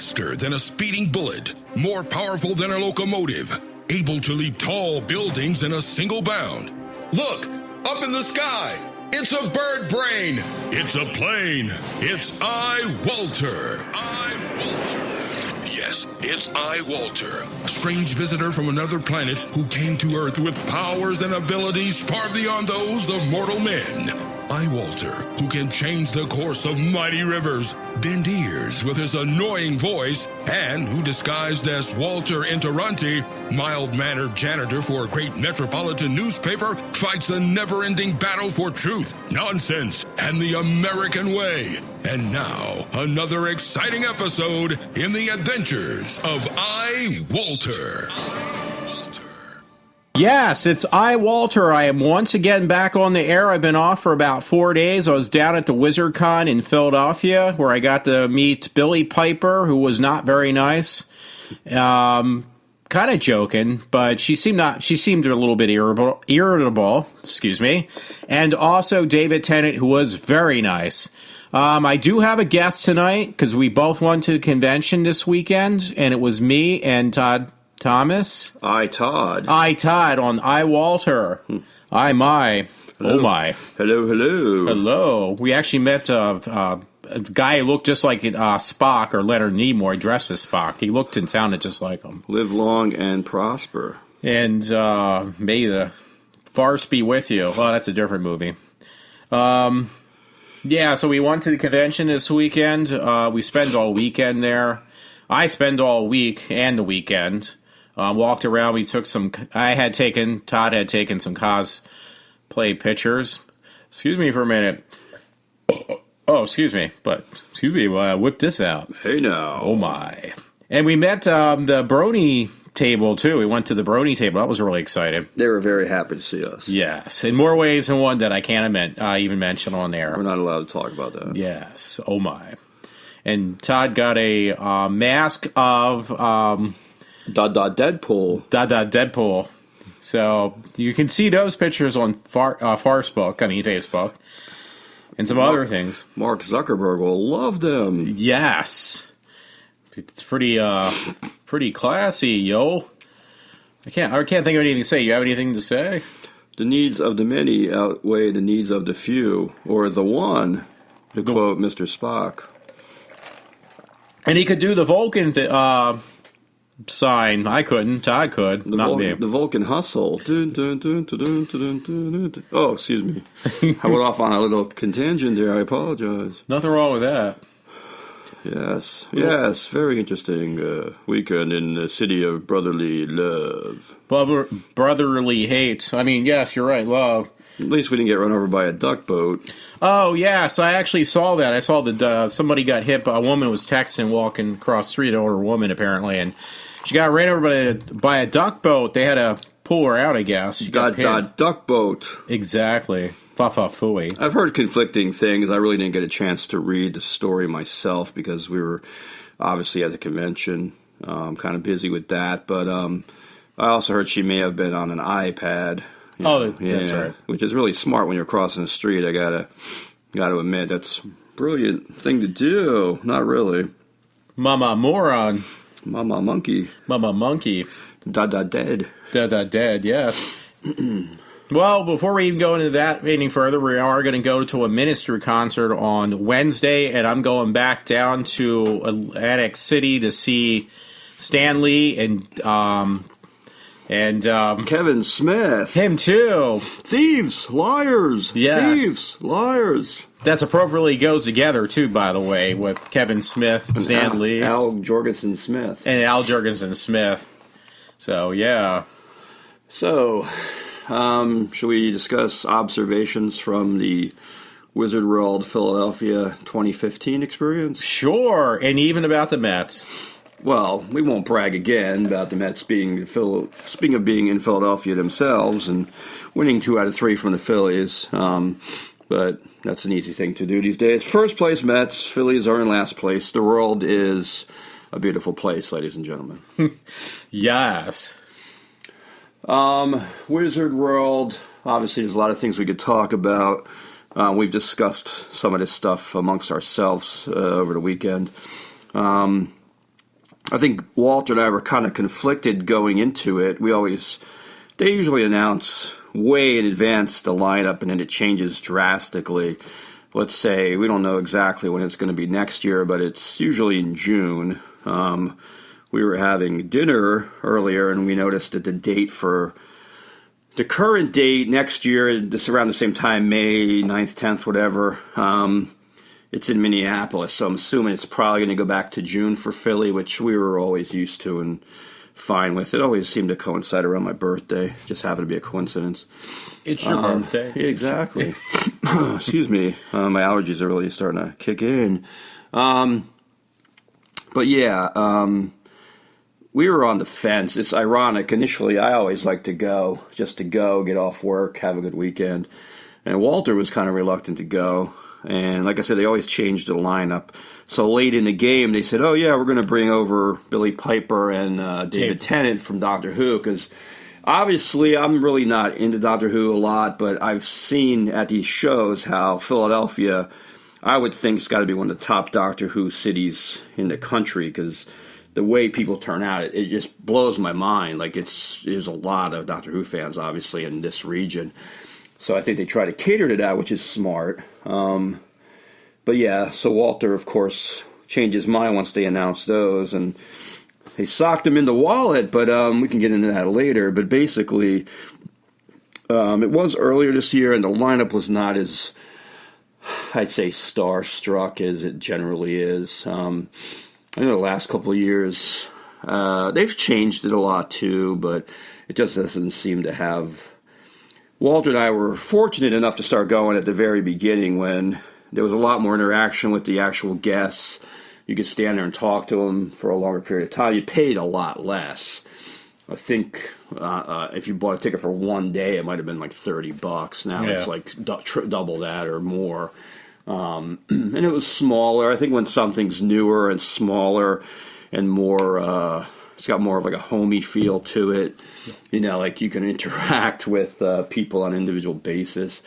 faster than a speeding bullet, more powerful than a locomotive, able to leap tall buildings in a single bound. Look, up in the sky. It's a bird brain. It's a plane. It's iWalter. iWalter. Yes, it's iWalter, a strange visitor from another planet who came to Earth with powers and abilities far beyond those of mortal men. iWalter, who can change the course of mighty rivers, bend ears with his annoying voice, and who, disguised as Walter Interranti, mild-mannered janitor for a great metropolitan newspaper, fights a never-ending battle for truth, nonsense, and the American way. And now, another exciting episode in the adventures of iWalter. Yes, it's iWalter. I am once again back on the air. I've been off for about 4 days. I was down at the WizardCon in Philadelphia, where I got to meet Billie Piper, who was not very nice. Kind of joking, but she seemed a little bit irritable. Excuse me. And also David Tennant, who was very nice. I do have a guest tonight because we both went to the convention this weekend, and it was me and Todd Thomas. iTodd. iTodd on iWalter. My. Hello. Oh, my. Hello, hello. Hello. We actually met a guy who looked just like Spock or Leonard Nimoy, dressed as Spock. He looked and sounded just like him. Live long and prosper. And may the farce be with you. Oh, that's a different movie. Yeah, so we went to the convention this weekend. We spent all weekend there. I spent all week and the weekend. Walked around. We took some. Todd had taken some cosplay pictures. Excuse me for a minute. Oh, excuse me while I whip this out. Hey now. Oh my! And we met the Brony table too. We went to the Brony table. That was really exciting. They were very happy to see us. Yes, in more ways than one that I can't even mention on there. We're not allowed to talk about that. Yes. Oh my! And Todd got a mask of Deadpool. So you can see those pictures on Facebook, and some other things. Mark Zuckerberg will love them. Yes, it's pretty classy, yo. I can't think of anything to say. You have anything to say? The needs of the many outweigh the needs of the few, or the one, to quote Mr. Spock. And he could do the Vulcan sign. I couldn't. Todd could. Not me. The Vulcan hustle. Dun, dun, dun, dun, dun, dun, dun, dun. Oh, excuse me. I went off on a little tangent there. I apologize. Nothing wrong with that. Yes. Very interesting weekend in the city of brotherly love. Brotherly hate. I mean, yes, you're right. Love. At least we didn't get run over by a duck boat. Oh, yes, I actually saw that. I saw that somebody got hit. A woman was texting walking across the street, an older woman apparently, and she got ran over by a duck boat. They had to pull her out, I guess. She got duck boat. Exactly. Fa-fa-fooey. I've heard conflicting things. I really didn't get a chance to read the story myself because we were obviously at the convention, kind of busy with that. But I also heard she may have been on an iPad. That's right. Which is really smart when you're crossing the street. I gotta admit, that's a brilliant thing to do. Not really. Mama moron. Mama monkey. Mama monkey. Dead. Dead, yes. Well, before we even go into that any further, we are going to go to a ministry concert on Wednesday, and I'm going back down to Atlantic City to see Stan Lee and Kevin Smith. Him too. Thieves, liars. Yeah. Thieves, liars. That's appropriately goes together too, by the way, with Kevin Smith, and Stan Lee, Al Jorgensen Smith, and Al Jorgensen Smith. So yeah. So, should we discuss observations from the Wizard World Philadelphia 2015 experience? Sure, and even about the Mets. Well, we won't brag again about the Mets speaking of being in Philadelphia themselves and winning 2 out of 3 from the Phillies. But that's an easy thing to do these days. First place Mets, Phillies are in last place. The world is a beautiful place, ladies and gentlemen. Yes. Wizard World, obviously there's a lot of things we could talk about. We've discussed some of this stuff amongst ourselves over the weekend. I think Walter and I were kind of conflicted going into it. They usually announce way in advance the lineup, and then it changes drastically. Let's say we don't know exactly when it's going to be next year, but it's usually in June. We were having dinner earlier, and we noticed that the current date next year, this around the same time, May 9th, 10th, whatever, it's in Minneapolis. So I'm assuming it's probably going to go back to June for Philly, which we were always used to and fine with. It always seemed to coincide around my birthday. Just happened to be a coincidence. It's your birthday. Yeah, exactly. Excuse me. My allergies are really starting to kick in. But yeah, we were on the fence. It's ironic. Initially, I always like to go, get off work, have a good weekend. And Walter was kind of reluctant to go. And like I said, they always changed the lineup. So late in the game, they said, oh, yeah, we're going to bring over Billy Piper and David Tennant from Doctor Who. Because obviously, I'm really not into Doctor Who a lot, but I've seen at these shows how Philadelphia, I would think, has got to be one of the top Doctor Who cities in the country, because the way people turn out, it just blows my mind. Like, there's a lot of Doctor Who fans, obviously, in this region. So I think they try to cater to that, which is smart. But yeah, so Walter, of course, changed his mind once they announced those, and they socked him in the wallet, but we can get into that later. But basically, it was earlier this year, and the lineup was not as, I'd say, star-struck as it generally is. I know the last couple of years, they've changed it a lot too, but it just doesn't seem to have... Walter and I were fortunate enough to start going at the very beginning when there was a lot more interaction with the actual guests. You could stand there and talk to them for a longer period of time. You paid a lot less. I think if you bought a ticket for one day, it might have been like $30. Now it's like double that or more. And it was smaller. I think when something's newer and smaller and more, it's got more of like a homey feel to it. You know, like you can interact with people on an individual basis.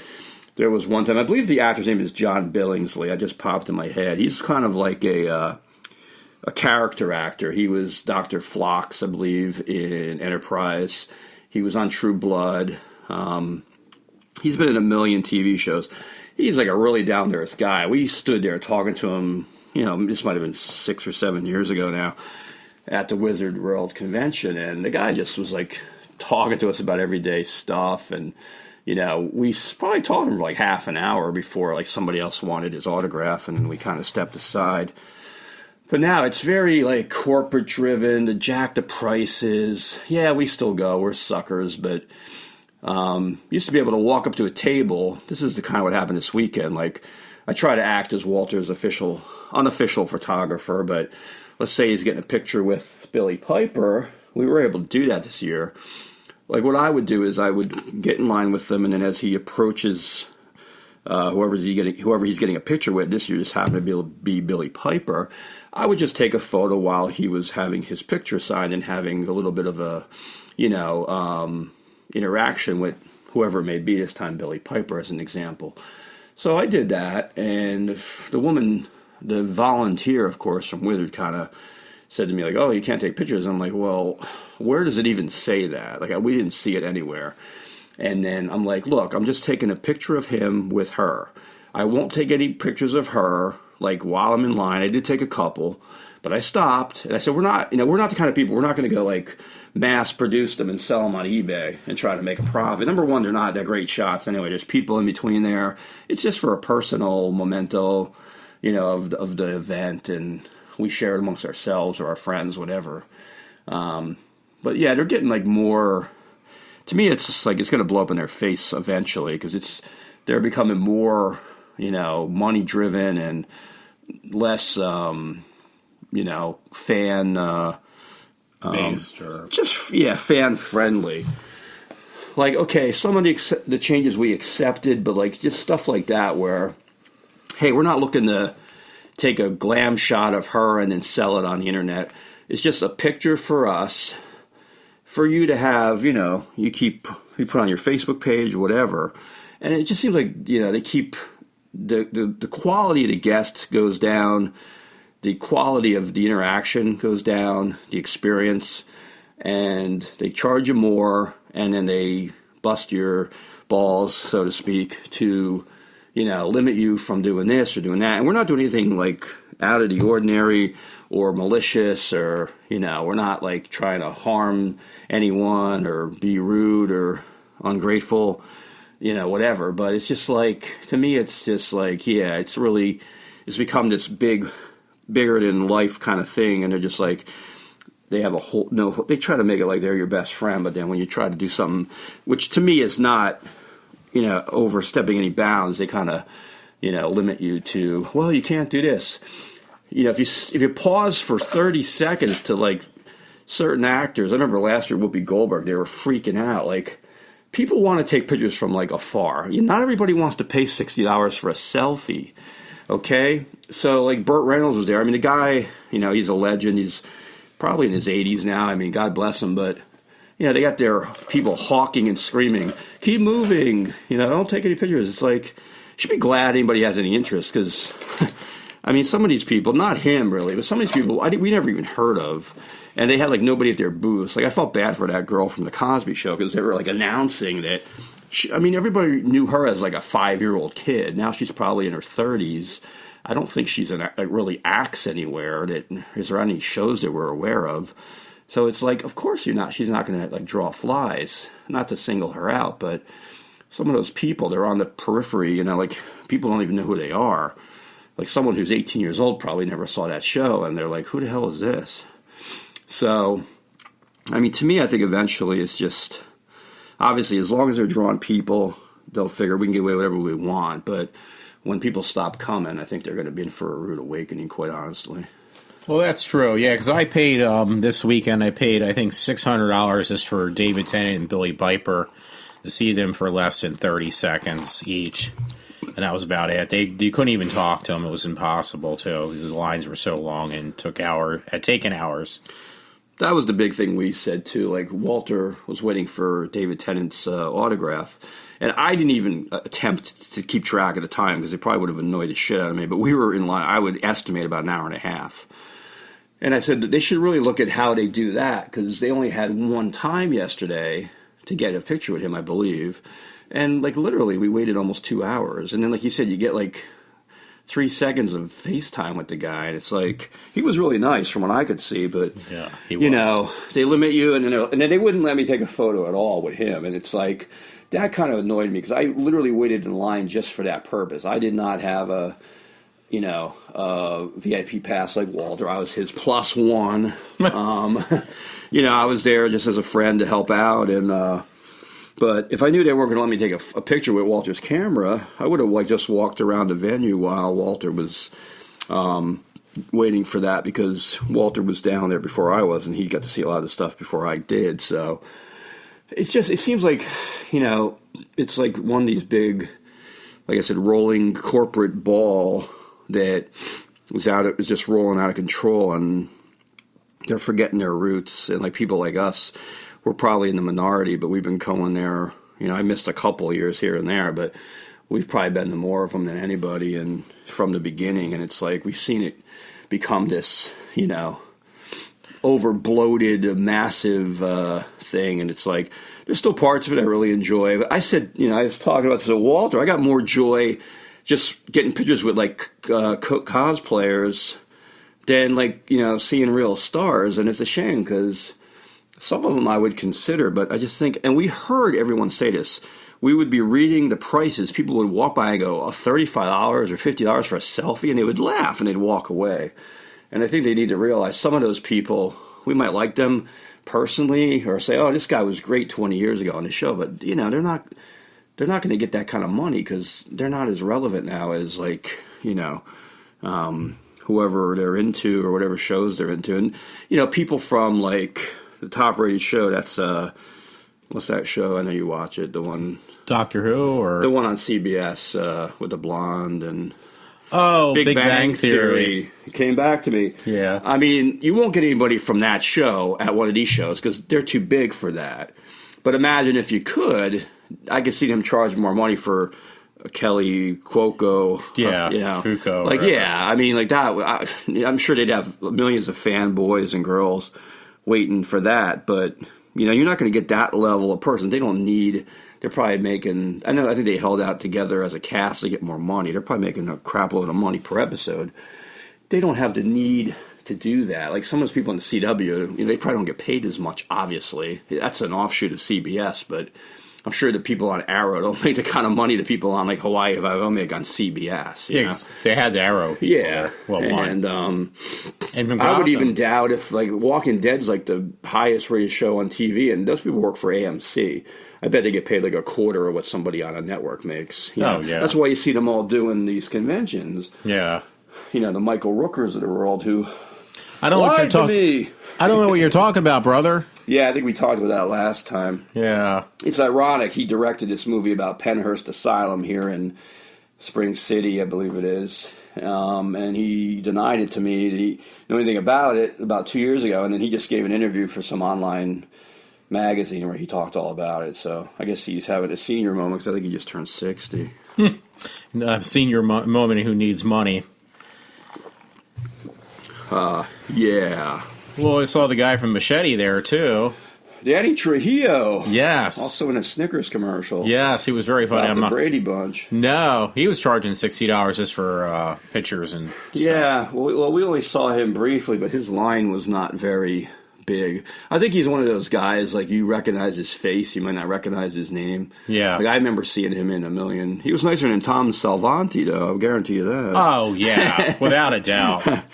There was one time, I believe the actor's name is John Billingsley. I just popped in my head. He's kind of like a character actor. He was Dr. Phlox, I believe, in Enterprise. He was on True Blood. He's been in a million TV shows. He's like a really down-to-earth guy. We stood there talking to him, you know, this might have been 6 or 7 years ago now, at the Wizard World Convention, and the guy just was like talking to us about everyday stuff, and you know, we probably talked to him for like half an hour before like somebody else wanted his autograph, and then we kind of stepped aside. But now it's very like corporate driven, to jack the prices. Yeah, we still go, we're suckers, but used to be able to walk up to a table. This is the kind of what happened this weekend. Like, I try to act as Walter's unofficial photographer, but let's say he's getting a picture with Billy Piper. We were able to do that this year. Like, what I would do is I would get in line with them, and then as he approaches whoever he's getting a picture with, this year just happened to be Billy Piper, I would just take a photo while he was having his picture signed and having a little bit of a, you know, interaction with whoever it may be, this time Billy Piper as an example. So I did that, and the volunteer, of course, from Wizard kind of said to me, like, oh, you can't take pictures. I'm like, well, where does it even say that? Like, we didn't see it anywhere. And then I'm like, look, I'm just taking a picture of him with her. I won't take any pictures of her, like, while I'm in line. I did take a couple, but I stopped, and I said, we're not the kind of people, we're not going to go, like, mass produce them and sell them on eBay and try to make a profit. Number one, they're not that great shots anyway. There's people in between there. It's just for a personal memento, you know, of the event, and we share it amongst ourselves or our friends, whatever. But yeah, they're getting like more. To me, it's just like it's going to blow up in their face eventually, because they're becoming more, you know, money driven and less, you know, fan based or just fan friendly. Like, okay, some of the changes we accepted, but like just stuff like that where, hey, we're not looking to take a glam shot of her and then sell it on the internet. It's just a picture for us, for you to have, you know, you put on your Facebook page or whatever. And it just seems like, you know, they keep the quality of the guest goes down. the quality of the interaction goes down, the experience, and they charge you more, and then they bust your balls, so to speak, to, limit you from doing this or doing that. And we're not doing anything like out of the ordinary or malicious, or, we're not like trying to harm anyone or be rude or ungrateful, whatever. But it's just like, to me, it's just like, it's become this bigger than life kind of thing. And they're just like, they have they try to make it like they're your best friend. But then when you try to do something, which to me is not, overstepping any bounds, they kind of, limit you to, well, you can't do this. If you pause for 30 seconds to like certain actors, I remember last year Whoopi Goldberg, they were freaking out. Like, people want to take pictures from like afar. Not everybody wants to pay $60 for a selfie. Okay, so like Burt Reynolds was there. I mean, the guy, he's a legend. He's probably in his 80s now. I mean, God bless him, but they got their people hawking and screaming, "Keep moving! Don't take any pictures." It's like, you should be glad anybody has any interest, because I mean, some of these people, not him really, but some of these people we never even heard of, and they had like nobody at their booths. Like, I felt bad for that girl from the Cosby Show, because they were like announcing that. Everybody knew her as like a 5-year-old kid. Now she's probably in her 30s. I don't think she's really acts anywhere. Is there any shows that we're aware of? So it's like, of course she's not going to like draw flies. Not to single her out, but some of those people, they're on the periphery. Like, people don't even know who they are. Like, someone who's 18 years old probably never saw that show, and they're like, who the hell is this? So, I mean, to me, I think eventually it's just, obviously, as long as they're drawing people, they'll figure we can get away with whatever we want. But when people stop coming, I think they're going to be in for a rude awakening, quite honestly. Well, that's true, yeah, because I paid, this weekend, I think, $600 just for David Tennant and Billy Piper to see them for less than 30 seconds each. And that was about it. You couldn't even talk to them. It was impossible, too. The lines were so long and had taken hours. That was the big thing we said, too. Like, Walter was waiting for David Tennant's autograph. And I didn't even attempt to keep track of the time, because it probably would have annoyed the shit out of me. But we were in line, I would estimate about an hour and a half. And I said that they should really look at how they do that, because they only had one time yesterday to get a picture with him, I believe. And, like, literally, we waited almost 2 hours. And then, like you said, you get, like, 3 seconds of FaceTime with the guy. And it's like, he was really nice from what I could see. But, yeah, he was. They limit you. And then they wouldn't let me take a photo at all with him. And it's like, that kind of annoyed me, because I literally waited in line just for that purpose. I did not have a VIP pass like Walter. I was his plus one. I was there just as a friend to help out. And, but if I knew they weren't going to let me take a picture with Walter's camera, I would have just walked around the venue while Walter was waiting for that, because Walter was down there before I was, and he got to see a lot of the stuff before I did. So it seems like, it's like one of these big, like I said, rolling corporate ball that was just rolling out of control, and they're forgetting their roots. And like, people like us, we're probably in the minority, but we've been going there. I missed a couple years here and there, but we've probably been to more of them than anybody, and from the beginning. And it's like, we've seen it become this, over bloated, massive thing. And it's like, there's still parts of it I really enjoy. But I said, I was talking about this with Walter, I got more joy just getting pictures with like cosplayers than like, seeing real stars. And it's a shame, because some of them I would consider, but I just think, and we heard everyone say this, we would be reading the prices. People would walk by and go, $35 or $50 for a selfie, and they would laugh and they'd walk away. And I think they need to realize some of those people, we might like them personally, or say, oh, this guy was great 20 years ago on the show, but they're not going to get that kind of money, because they're not as relevant now as like, whoever they're into or whatever shows they're into. And, people from like the top rated show, that's, what's that show? I know you watch it. The one, Doctor Who, or the one on CBS, with the blonde and Big Bang Theory. It came back to me. Yeah. I mean, you won't get anybody from that show at one of these shows, because they're too big for that. But imagine if you could, I could see them charge more money for Kelly Cuoco. Cuoco. Like, I mean, like that. I'm sure they'd have millions of fanboys and girls waiting for that, but you're not going to get that level of person. They don't need. They're probably making. I think they held out together as a cast to get more money. They're probably making a crap load of money per episode. They don't have the need to do that. Like some of those people in the CW, they probably don't get paid as much. Obviously, that's an offshoot of CBS, but I'm sure the people on Arrow don't make the kind of money the people on like Hawaii Five-O make on CBS. They had the Arrow. Yeah, and I would even doubt if like Walking Dead's like the highest rated show on TV, and those people work for AMC. I bet they get paid like a quarter of what somebody on a network makes. That's why you see them all doing these conventions. Yeah, the Michael Rookers of the world who. I don't know what you're talking about, brother. Yeah, I think we talked about that last time. Yeah. It's ironic. He directed this movie about Penhurst Asylum here in Spring City, I believe it is. And he denied it to me. He didn't know anything about it about 2 years ago, and then he just gave an interview for some online magazine where he talked all about it. So I guess he's having a senior moment because I think he just turned 60. Senior moment who needs money. Yeah. Well, I saw the guy from Machete there, too. Danny Trujillo. Yes. Also in a Snickers commercial. Yes, he was very funny. About the Brady Bunch. No, he was charging $60 just for pictures and stuff. Yeah, well, we only saw him briefly, but his line was not very big. I think he's one of those guys, like, you recognize his face, you might not recognize his name. Yeah. Like, I remember seeing him in a million. He was nicer than Tom Salvanti, though, I'll guarantee you that. Oh, yeah, without a doubt.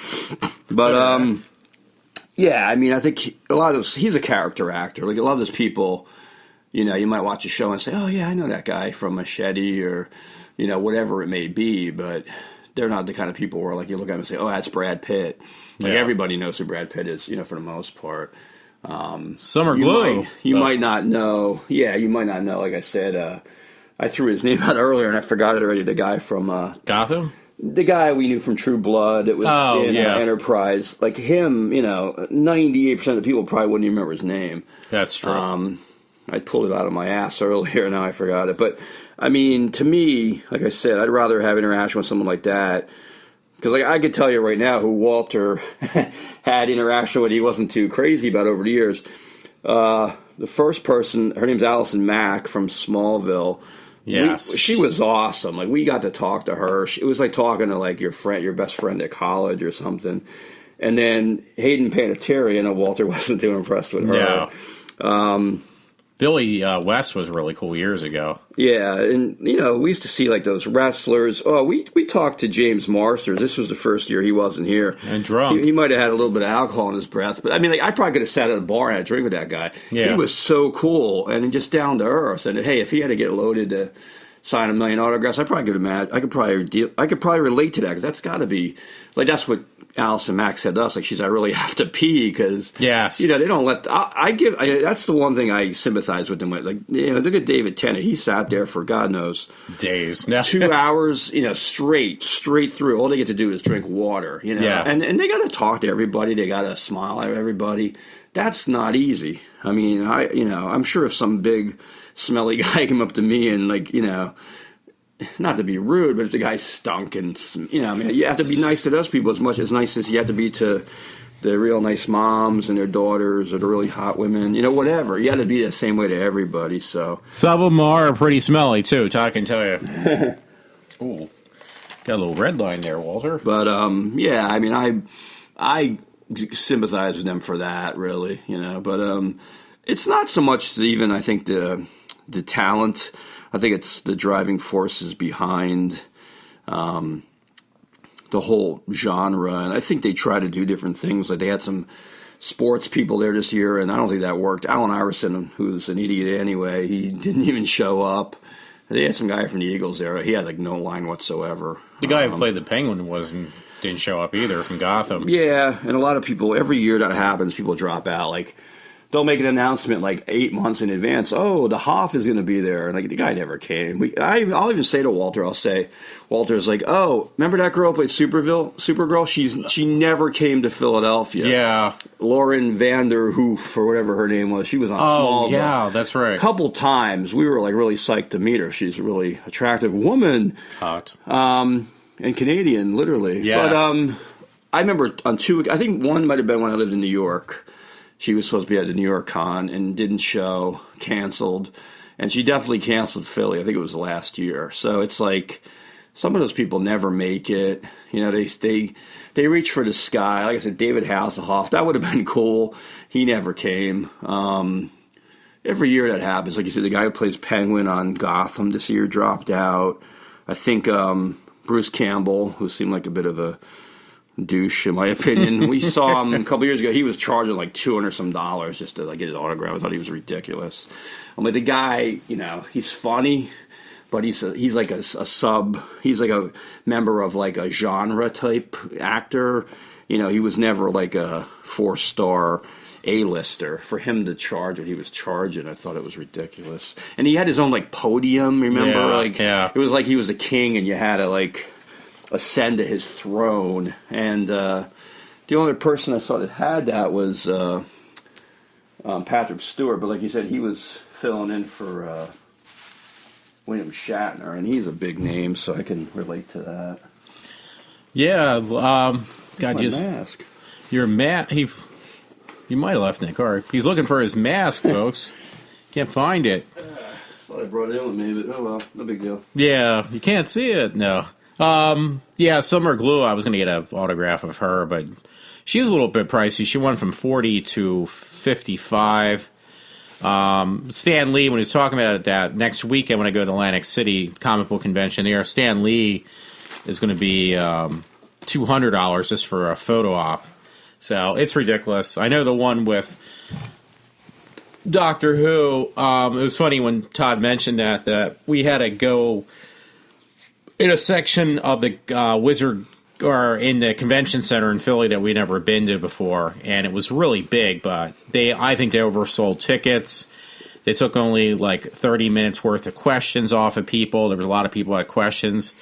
But, yeah, I mean, I think a lot of those, he's a character actor. Like, a lot of those people, you might watch a show and say, oh, yeah, I know that guy from Machete or, whatever it may be, but they're not the kind of people where, like, you look at him and say, oh, that's Brad Pitt. Like, everybody knows who Brad Pitt is, for the most part. Summer Glue. You might not know. Yeah, you might not know. Like I said, I threw his name out earlier, and I forgot it already. The guy from Gotham? The guy we knew from True Blood. It was Enterprise. Like him, 98% of the people probably wouldn't even remember his name. That's true. I pulled it out of my ass earlier, now I forgot it. But, I mean, to me, like I said, I'd rather have interaction with someone like that. Because like, I could tell you right now who Walter had interaction with he wasn't too crazy about over the years. The first person, her name's Allison Mack from Smallville. Yes. She was awesome. Like, we got to talk to her. It was like talking to, like, your best friend at college or something. And then Hayden Panettiere, I know Walter wasn't too impressed with her. No. Billy West was really cool years ago. Yeah, and, we used to see, like, those wrestlers. Oh, we talked to James Marsters. This was the first year he wasn't here. And drunk. He might have had a little bit of alcohol in his breath. But, I mean, like, I probably could have sat at a bar and had a drink with that guy. Yeah. He was so cool and just down to earth. And, hey, if he had to get loaded to sign 1 million autographs, I probably could imagine. I could probably relate to that because that's got to be, like, that's what Allison Mack said to us, like, I really have to pee because, yes, they don't let. That's the one thing I sympathize with them with. Like, look at David Tennant. He sat there for God knows days, 2 hours, straight through. All they get to do is drink water, Yes. and they got to talk to everybody. They got to smile at everybody. That's not easy. I mean, I'm sure if some big smelly guy came up to me and like, not to be rude, but if the guy stunk and, you have to be nice to those people as much as nice as you have to be to the real nice moms and their daughters or the really hot women, whatever. You have to be the same way to everybody, so. Some of them are pretty smelly, too, I can tell you. Ooh, got a little red line there, Walter. But, yeah, I mean, I sympathize with them for that, really, but it's not so much even, I think, the talent. I think it's the driving forces behind the whole genre. And I think they try to do different things. Like they had some sports people there this year, and I don't think that worked. Allen Iverson, who's an idiot anyway, he didn't even show up. They had some guy from the Eagles there. He had like no line whatsoever. The guy who played the Penguin didn't show up either from Gotham. Yeah, and a lot of people, every year that happens, people drop out. Like they'll make an announcement like 8 months in advance. Oh, the Hoff is going to be there. And like, the guy never came. I'll even say to Walter, Walter's like, oh, remember that girl who played Supergirl? She never came to Philadelphia. Yeah. Lauren Vanderhoof, or whatever her name was. She was on Smallville. Oh, yeah, that's right. A couple times. We were like really psyched to meet her. She's a really attractive woman. Hot. And Canadian, literally. Yeah. But I remember on I think one might have been when I lived in New York. She was supposed to be at the New York Con and didn't show, canceled. And she definitely canceled Philly. I think it was last year. So it's like some of those people never make it. You know, they reach for the sky. Like I said, David Hasselhoff, that would have been cool. He never came. Every year that happens. Like you said, the guy who plays Penguin on Gotham this year dropped out. I think Bruce Campbell, who seemed like a bit of a douche, in my opinion. We saw him a couple years ago. He was charging like $200 some just to like get his autograph. I thought he was ridiculous. I'm like, the guy, you know, he's funny, but he's like a sub. He's like a member of like a genre type actor. You know, he was never like a 4-star A-lister. For him to charge what he was charging, I thought it was ridiculous. And he had his own like podium. Remember, it was like he was a king, and you had to like ascend to his throne. And the only person I saw that had that was Patrick Stewart, but like you said, he was filling in for William Shatner, and he's a big name, so I can relate to that. Yeah, God, my mask. Your He might have left in the car. He's looking for his mask, folks. Can't find it. Thought I brought it in with me, but oh well, no big deal. Yeah, you can't see it. No. Yeah, Summer Glue, I was going to get an autograph of her, but she was a little bit pricey. She went from $40 to $55. Stan Lee, when he was talking about that next weekend when I go to Atlantic City comic book convention there, Stan Lee is going to be $200 just for a photo op. So it's ridiculous. I know the one with Doctor Who, it was funny when Todd mentioned that we had to go in a section of the Wizard, or in the convention center in Philly that we'd never been to before, and it was really big, but I think they oversold tickets. They took only like 30 minutes worth of questions off of people. There was a lot of people that had questions.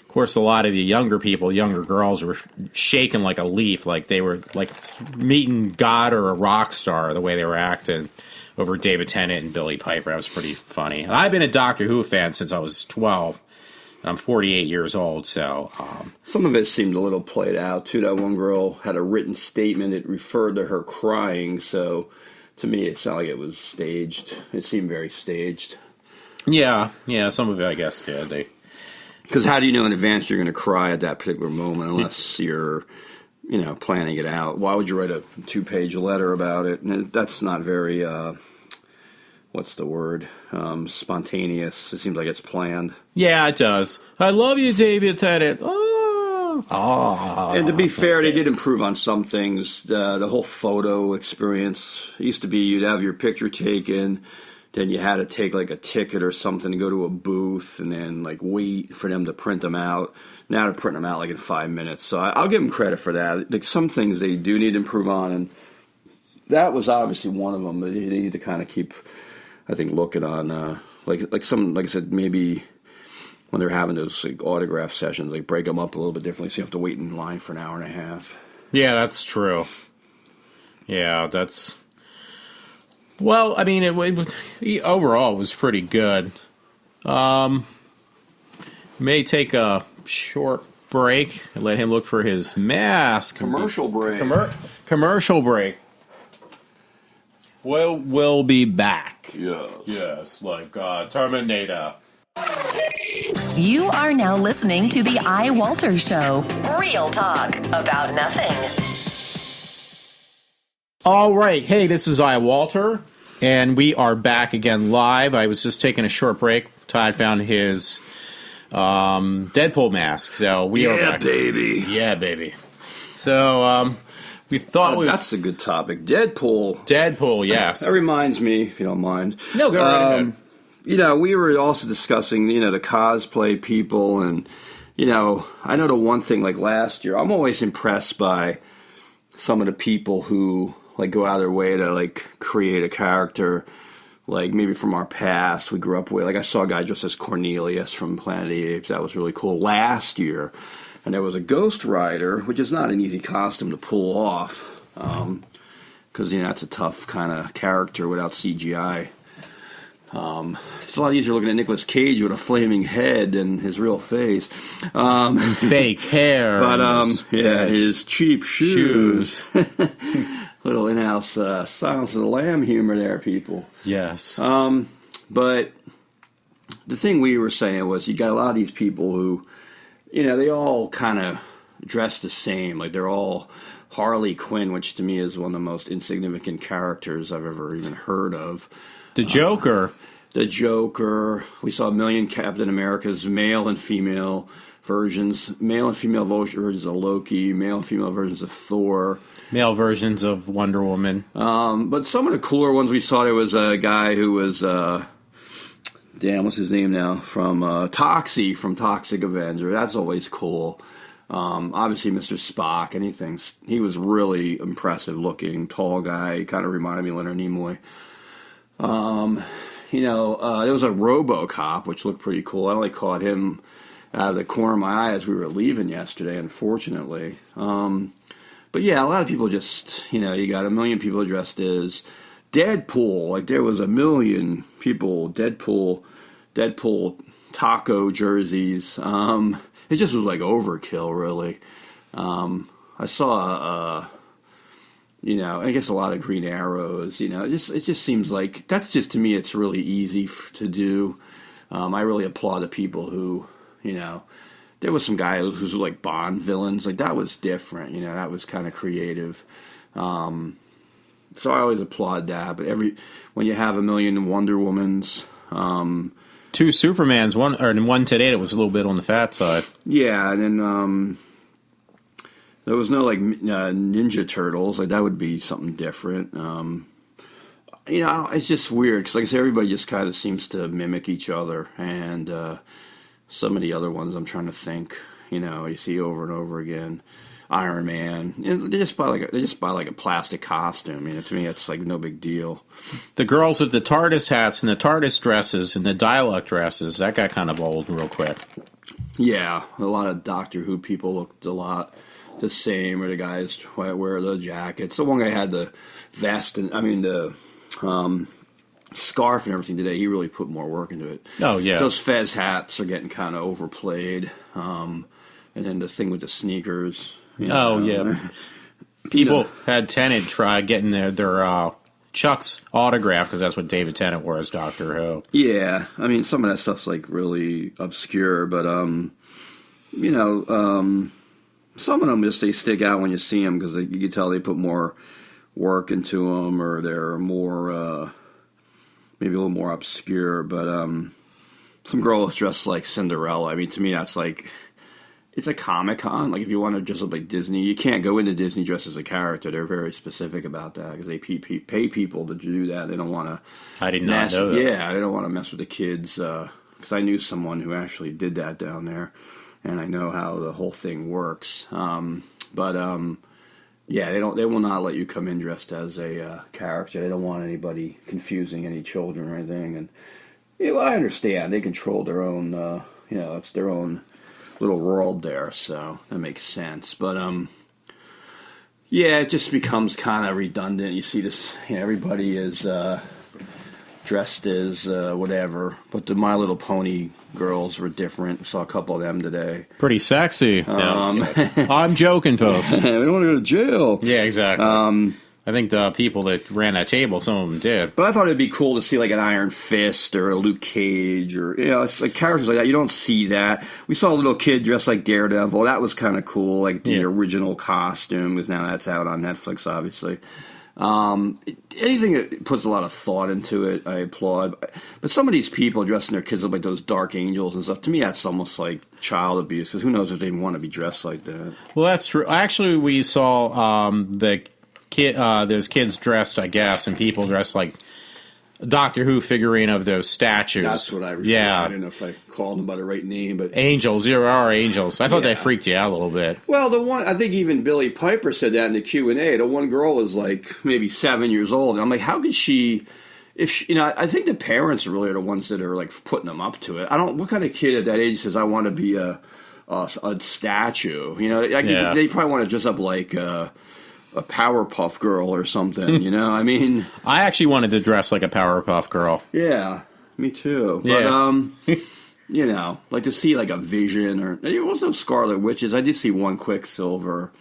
Of course, a lot of the younger girls were shaking like a leaf, like they were like meeting God or a rock star, the way they were acting over David Tennant and Billy Piper. That was pretty funny. And I've been a Doctor Who fan since I was 12. I'm 48 years old, so... Some of it seemed a little played out, too. That one girl had a written statement. It referred to her crying, so to me it sounded like it was staged. It seemed very staged. Yeah, some of it, I guess, did. Because how do you know in advance you're going to cry at that particular moment unless you're, planning it out? Why would you write a 2-page letter about it? And that's not very... what's the word? Spontaneous. It seems like it's planned. Yeah, it does. I love you, David Tennant. Oh. And to be fair, they did improve on some things. The whole photo experience. It used to be you'd have your picture taken, then you had to take like a ticket or something to go to a booth and then like wait for them to print them out. Now they're printing them out like in 5 minutes. So I'll give them credit for that. Like some things they do need to improve on, and that was obviously one of them. But they need to kind of keep... I think looking on like I said, maybe when they're having those like autograph sessions, like break them up a little bit differently, so you have to wait in line for an hour and a half. Yeah, that's true. Yeah, that's... Well, I mean, overall it was pretty good. May take a short break and let him look for his mask. Commercial break. Commercial break. We'll be back. Yeah. Yes, like Terminator. You are now listening to the iWalter Show. Real talk about nothing. All right. Hey, this is iWalter, and we are back again live. I was just taking a short break. Todd found his Deadpool mask, so we are back. Yeah, baby. So, we thought that's a good topic. Deadpool, yes. That reminds me, if you don't mind. No, go right ahead. We were also discussing, the cosplay people, and, I know the one thing, like last year, I'm always impressed by some of the people who, like go out of their way to like create a character, like maybe from our past we grew up with. Like I saw a guy dressed as Cornelius from Planet of the Apes. That was really cool last year. And there was a Ghost Rider, which is not an easy costume to pull off, because that's a tough kind of character without CGI. It's a lot easier looking at Nicolas Cage with a flaming head than his real face. And fake hair. But his cheap shoes. Little in-house Silence of the Lamb humor there, people. Yes. But the thing we were saying was you got a lot of these people who, they all kind of dress the same. Like they're all Harley Quinn, which to me is one of the most insignificant characters I've ever even heard of. The Joker. The Joker. We saw a million Captain Americas, male and female versions. Male and female versions of Loki. Male and female versions of Thor. Male versions of Wonder Woman. But some of the cooler ones we saw, there was a guy who was, what's his name now? From Toxie, from Toxic Avenger. That's always cool. Obviously, Mr. Spock. He was really impressive looking, tall guy. Kind of reminded me of Leonard Nimoy. There was a RoboCop, which looked pretty cool. I only caught him out of the corner of my eye as we were leaving yesterday, unfortunately. But yeah, a lot of people just, you got a million people dressed as Deadpool. Like there was a million people, Deadpool taco jerseys. It just was like overkill, really. I saw, I guess a lot of Green Arrows, it just seems like, that's just, to me, it's really easy to do. I really applaud the people who, there was some guy who's like Bond villains, like that was different, that was kind of creative. So I always applaud that, but when you have a million Wonder Womans, 2 Supermans, one today that was a little bit on the fat side. Yeah, and then, there was no, Ninja Turtles. Like, that would be something different. It's just weird. Because, like I said, everybody just kind of seems to mimic each other. And some of the other ones I'm trying to think, you see over and over again. Iron Man. They just buy a plastic costume. To me, it's, no big deal. The girls with the TARDIS hats and the TARDIS dresses and the Dialect dresses, that got kind of old real quick. Yeah, a lot of Doctor Who people looked a lot the same, or the guys wear the jackets. The one guy had the vest and the scarf and everything today. He really put more work into it. Oh yeah, those fez hats are getting kind of overplayed. And then the thing with the sneakers. Yeah, people had Tennant try getting their Chuck's autograph because that's what David Tennant wore as Doctor Who. Yeah, some of that stuff's really obscure, but some of them they stick out when you see them because you can tell they put more work into them, or they're more maybe a little more obscure. But some girl is dressed like Cinderella. To me, that's it's a Comic-Con. Like if you want to dress up like Disney, you can't go into Disney dressed as a character. They're very specific about that because they pay people to do that. They don't want to. I did not know that. Yeah, they don't want to mess with the kids. Because I knew someone who actually did that down there. And I know how the whole thing works. Yeah, they will not let you come in dressed as a character. They don't want anybody confusing any children or anything. And I understand they control their own. It's their own little world there, so that makes sense. But it just becomes kind of redundant. You see this. Everybody is dressed as whatever, but the My Little Pony girls were different. We saw a couple of them today. Pretty sexy. I'm joking, folks. We don't want to go to jail. Yeah, exactly. I think the people that ran that table, some of them did. But I thought it'd be cool to see an Iron Fist or a Luke Cage or it's characters like that. You don't see that. We saw a little kid dressed like Daredevil. That was kind of cool, the original costume, because now that's out on Netflix, obviously. Anything that puts a lot of thought into it, I applaud. But some of these people dressing their kids up like those dark angels and stuff, to me that's almost like child abuse, because who knows if they want to be dressed like that. Well, that's true. Actually, we saw there's kids dressed, I guess, and people dressed like Doctor Who figurine of those statues. That's what I referred. Yeah. I don't know if I called them by the right name, but Angels. There are angels. I thought that freaked you out a little bit. well, the one I think even Billy Piper said that in the Q&A. The one girl is like maybe 7 years old. And I'm like, how could she? If she, I think the parents really are the ones that are like putting them up to it. I don't. What kind of kid at that age says I want to be a statue? They probably want to dress up like a Powerpuff Girl or something. I mean, I actually wanted to dress like a Powerpuff Girl. Yeah, me too. Yeah. But like to see like a Vision or there was no Scarlet Witches. I did see one Quicksilver.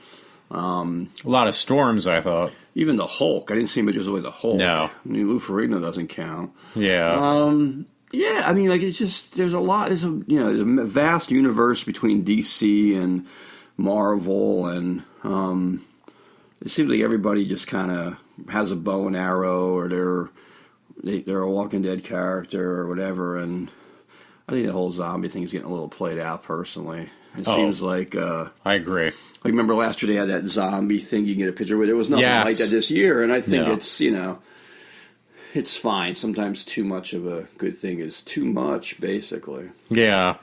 A lot of storms, I thought. Even the Hulk. I didn't see him just like the Hulk. No. I mean, Lou Ferrigno doesn't count. Yeah. Yeah, I mean, like, it's just, there's a vast universe between DC and Marvel, and it seems like everybody just kind of has a bow and arrow, or they're a Walking Dead character, or whatever, and I think the whole zombie thing is getting a little played out, personally. It seems like... I agree. I remember last year they had that zombie thing you can get a picture with. There was nothing like that this year, and I think it's, it's fine. Sometimes too much of a good thing is too much, basically. Yeah.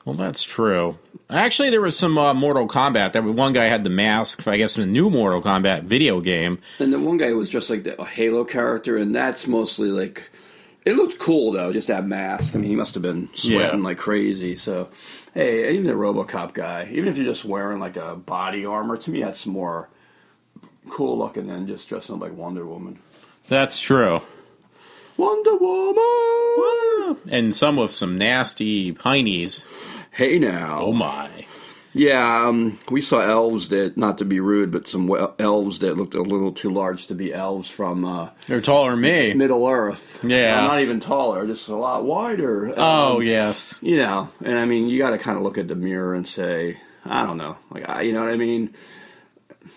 Well, that's true. Actually, there was some Mortal Kombat. That one guy had the mask, I guess, in the new Mortal Kombat video game. And the one guy was just like a Halo character, and that's mostly like... It looked cool, though, just that mask. I mean, he must have been sweating like crazy. So, hey, even the RoboCop guy, even if you're just wearing like a body armor, to me that's more cool looking than just dressing up like Wonder Woman. That's true. Wonder Woman! And some with some nasty heinies. Hey, now. Oh, my. Yeah, we saw elves that, not to be rude, but some elves that looked a little too large to be elves from... They're taller than me. Middle Earth. Yeah. Not even taller, just a lot wider. Yes. And I mean, you got to kind of look at the mirror and say, I don't know. You know what I mean?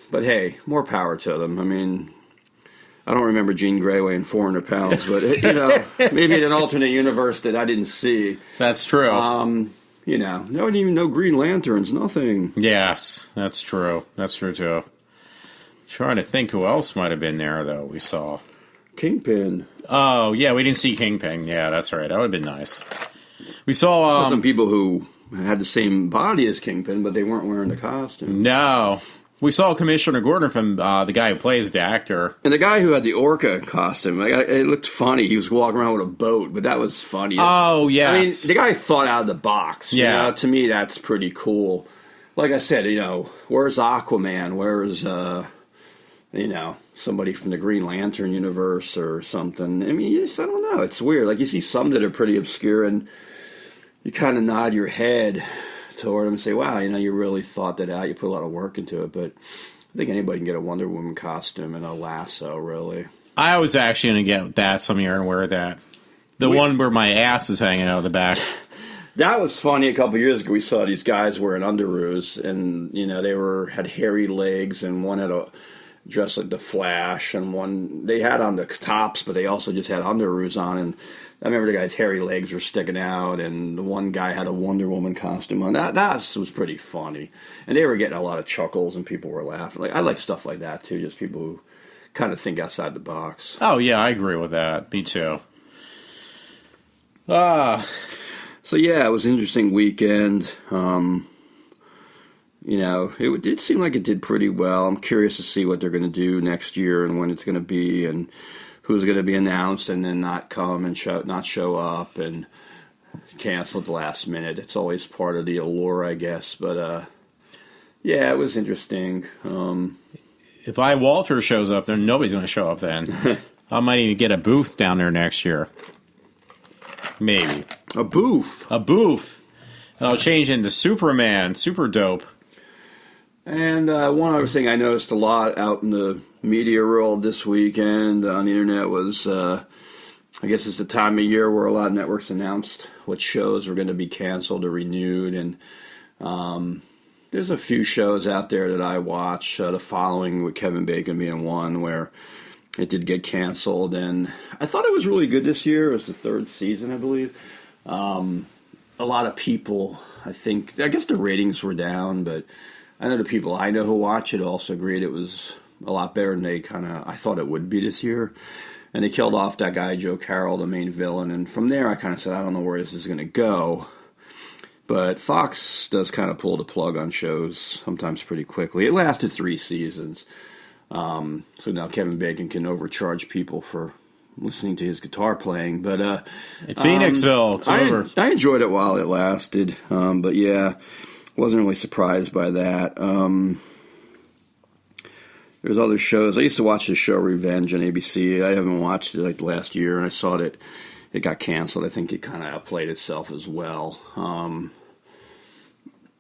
But hey, more power to them. I mean... I don't remember Jean Grey weighing 400 pounds, but, maybe in an alternate universe that I didn't see. That's true. No Green Lanterns, nothing. Yes, that's true. That's true, too. Trying to think who else might have been there, though, we saw. Kingpin. Oh, yeah, we didn't see Kingpin. Yeah, that's right. That would have been nice. We saw... some people who had the same body as Kingpin, but they weren't wearing the costume. No. We saw Commissioner Gordon from the guy who plays the actor. And the guy who had the orca costume, it looked funny. He was walking around with a boat, but that was funny. Oh, yes. I mean, the guy thought out of the box. Yeah. To me, that's pretty cool. Like I said, where's Aquaman? Where's, somebody from the Green Lantern universe or something? I mean, I don't know. It's weird. Like, you see some that are pretty obscure, and you kind of nod your head toward them and say, wow, you really thought that out. You put a lot of work into it. But I think anybody can get a Wonder Woman costume and a lasso, really. I was actually going to get that some year and wear that. The one where my ass is hanging out of the back. That was funny. A couple of years ago, we saw these guys wearing underoos, and, they had hairy legs, and one had a dress like the Flash, and one, they had on the tops, but they also just had underoos on, and I remember the guy's hairy legs were sticking out, and the one guy had a Wonder Woman costume on. That was pretty funny. And they were getting a lot of chuckles, and people were laughing. I like stuff like that, too, just people who kind of think outside the box. Oh, yeah, I agree with that. Me too. So, yeah, it was an interesting weekend. It did seem like it did pretty well. I'm curious to see what they're going to do next year and when it's going to be, and who's going to be announced and then not come and not show up and cancel at the last minute. It's always part of the allure, I guess. But, yeah, it was interesting. If iWalter shows up, then nobody's going to show up then. I might even get a booth down there next year. Maybe. A booth? A booth. And I'll change into Superman. Super dope. And one other thing I noticed a lot out in the media world this weekend on the internet was, I guess it's the time of year where a lot of networks announced what shows were going to be canceled or renewed. And there's a few shows out there that I watch, The Following with Kevin Bacon being one, where it did get canceled. And I thought it was really good this year. It was the third season, I believe. A lot of people, I guess the ratings were down, but I know the people I know who watch it also agreed it was a lot better than I thought it would be this year. and they killed off that guy Joe Carroll, the main villain. And from there, I kind of said, I don't know where this is going to go. But Fox does kind of pull the plug on shows sometimes pretty quickly. It lasted 3 seasons. So now Kevin Bacon can overcharge people for listening to his guitar playing. But in Phoenixville, it's over. I enjoyed it while it lasted. But yeah, wasn't really surprised by that. There's other shows. I used to watch the show Revenge on ABC. I haven't watched it like last year, and I saw that it got canceled. I think it kind of outplayed itself as well.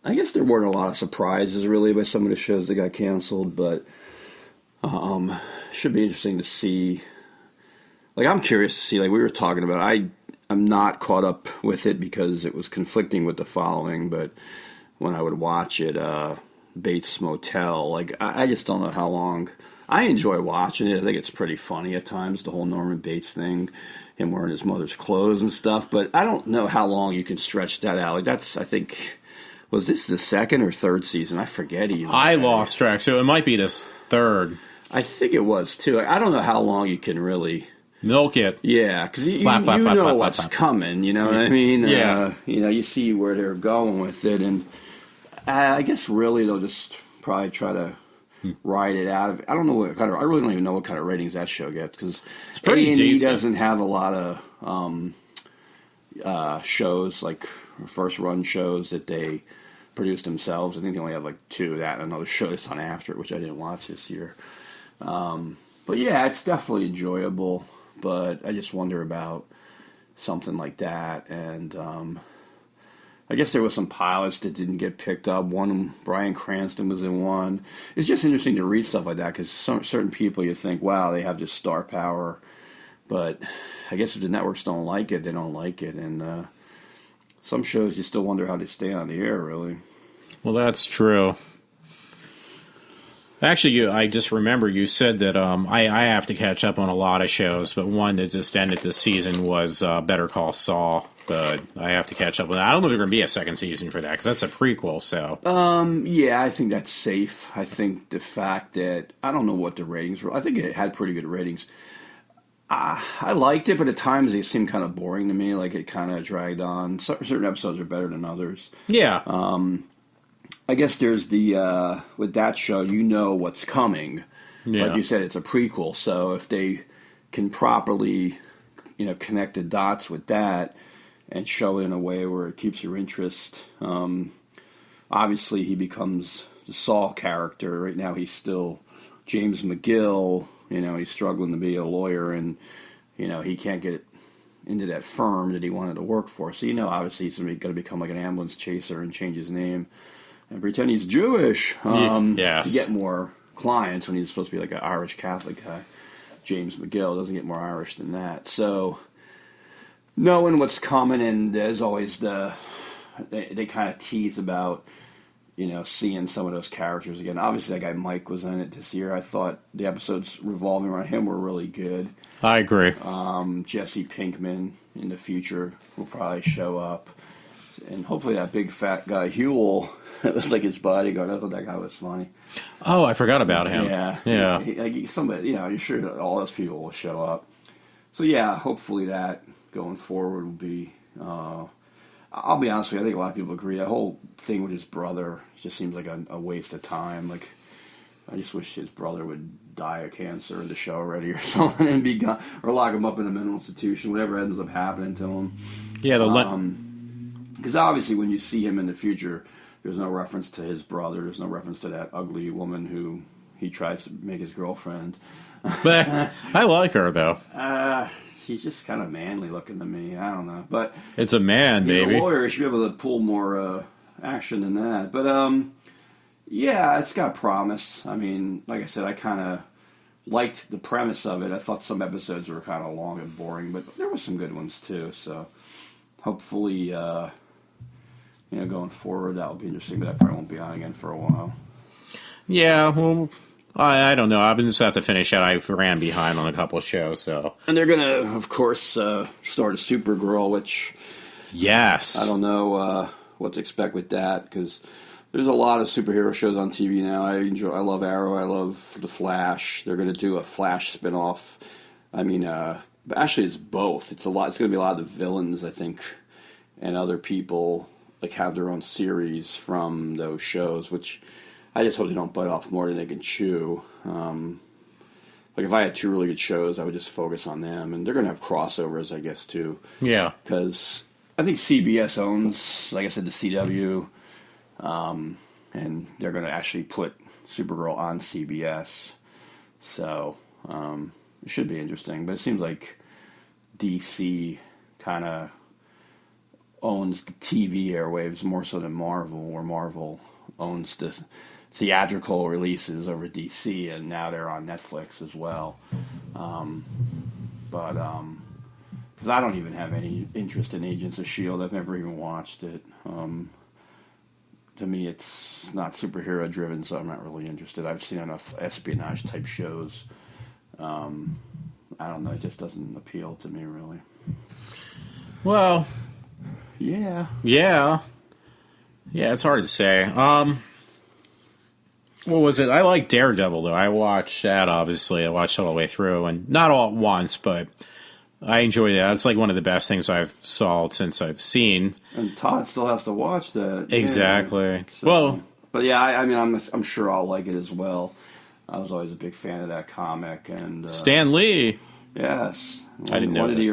I guess there weren't a lot of surprises really by some of the shows that got canceled, but should be interesting to see. Like, I'm curious to see, like we were talking about, I'm not caught up with it because it was conflicting with the following, but when I would watch it, Bates Motel, like, I just don't know how long. I enjoy watching it. I think it's pretty funny at times, the whole Norman Bates thing, him wearing his mother's clothes and stuff, but I don't know how long you can stretch that out. Like, that's, I think, was this the 2nd or 3rd season? I forget even. I lost track, so it might be this 3rd. I think it was, too. I don't know how long you can really milk it. Yeah, because you know what's coming, you know what I mean? Yeah. You see where they're going with it, and I guess really they'll just probably try to ride it out. I don't know what kind of. I really don't even know what kind of ratings that show gets, because it's pretty decent. Doesn't have a lot of shows, like first run shows that they produce themselves. I think they only have like 2, that and another show that's on after it, which I didn't watch this year. But yeah, it's definitely enjoyable. But I just wonder about something like that. And I guess there was some pilots that didn't get picked up. One, Bryan Cranston was in one. It's just interesting to read stuff like that, because certain people you think, wow, they have this star power. But I guess if the networks don't like it, they don't like it. And some shows you still wonder how they stay on the air, really. Well, that's true. Actually, I just remember you said that I have to catch up on a lot of shows, but one that just ended this season was Better Call Saul. But I have to catch up with that. I don't know if there's going to be a 2nd season for that, because that's a prequel. So yeah, I think that's safe. I think the fact that, I don't know what the ratings were. I think it had pretty good ratings. I liked it, but at times they seemed kind of boring to me. Like, it kind of dragged on. Certain episodes are better than others. Yeah. I guess there's the, with that show, you know what's coming. Yeah. Like you said, it's a prequel, so if they can properly, connect the dots with that and show it in a way where it keeps your interest, obviously he becomes the Saul character. Right now he's still James McGill, he's struggling to be a lawyer, and, he can't get into that firm that he wanted to work for. So, obviously he's going to become like an ambulance chaser and change his name and pretend he's Jewish to get more clients, when he's supposed to be like an Irish Catholic guy. James McGill doesn't get more Irish than that. So knowing what's coming, and there's always they kind of tease about, seeing some of those characters again. Obviously, that guy Mike was in it this year. I thought the episodes revolving around him were really good. I agree. Jesse Pinkman in the future will probably show up. And hopefully that big fat guy, Huel, that was like his bodyguard. I thought that guy was funny. Oh, I forgot about him. Yeah. Somebody, you're sure that all those people will show up. So, yeah, hopefully that going forward will be... I'll be honest with you, I think a lot of people agree. That whole thing with his brother just seems like a waste of time. Like, I just wish his brother would die of cancer in the show already or something and be gone. Or lock him up in a mental institution, whatever ends up happening to him. Yeah, because obviously when you see him in the future, there's no reference to his brother. There's no reference to that ugly woman who he tries to make his girlfriend. But I like her, though. She's just kind of manly looking to me. I don't know. But it's a man, baby. He's a lawyer. He should be able to pull more action than that. But, yeah, it's got promise. I mean, like I said, I kind of liked the premise of it. I thought some episodes were kind of long and boring, but there were some good ones, too. So hopefully, going forward, that will be interesting. But that probably won't be on again for a while. Yeah, well... I don't know. I've been just have to finish out. I ran behind on a couple of shows, so. And they're gonna, of course, start a Supergirl, which yes, I don't know what to expect with that, because there's a lot of superhero shows on TV now. I love Arrow. I love The Flash. They're gonna do a Flash spinoff I mean, but actually, it's both. It's a lot. It's going to be a lot of the villains, I think, and other people like have their own series from those shows, which I just hope they don't bite off more than they can chew. Like if I had two really good shows, I would just focus on them, and they're going to have crossovers, I guess, too. Yeah, because I think CBS owns, like I said, the CW, and they're going to actually put Supergirl on CBS, so it should be interesting. But it seems like DC kind of owns the TV airwaves more so than Marvel, where Marvel owns the theatrical releases over DC, and now they're on Netflix as well. But because I don't even have any interest in Agents of S.H.I.E.L.D., I've never even watched it. To me, it's not superhero driven, so I'm not really interested. I've seen enough espionage type shows. I don't know, it just doesn't appeal to me really. Well, yeah, it's hard to say. What was it? I like Daredevil, though. I watched that, obviously. I watched it all the way through, and not all at once, but I enjoyed it. It's like one of the best things I've saw since I've seen. And Todd still has to watch that. Exactly. Yeah. So, well, but yeah, I mean, I'm sure I'll like it as well. I was always a big fan of that comic, and Stan Lee. Yes, I didn't know one that. of the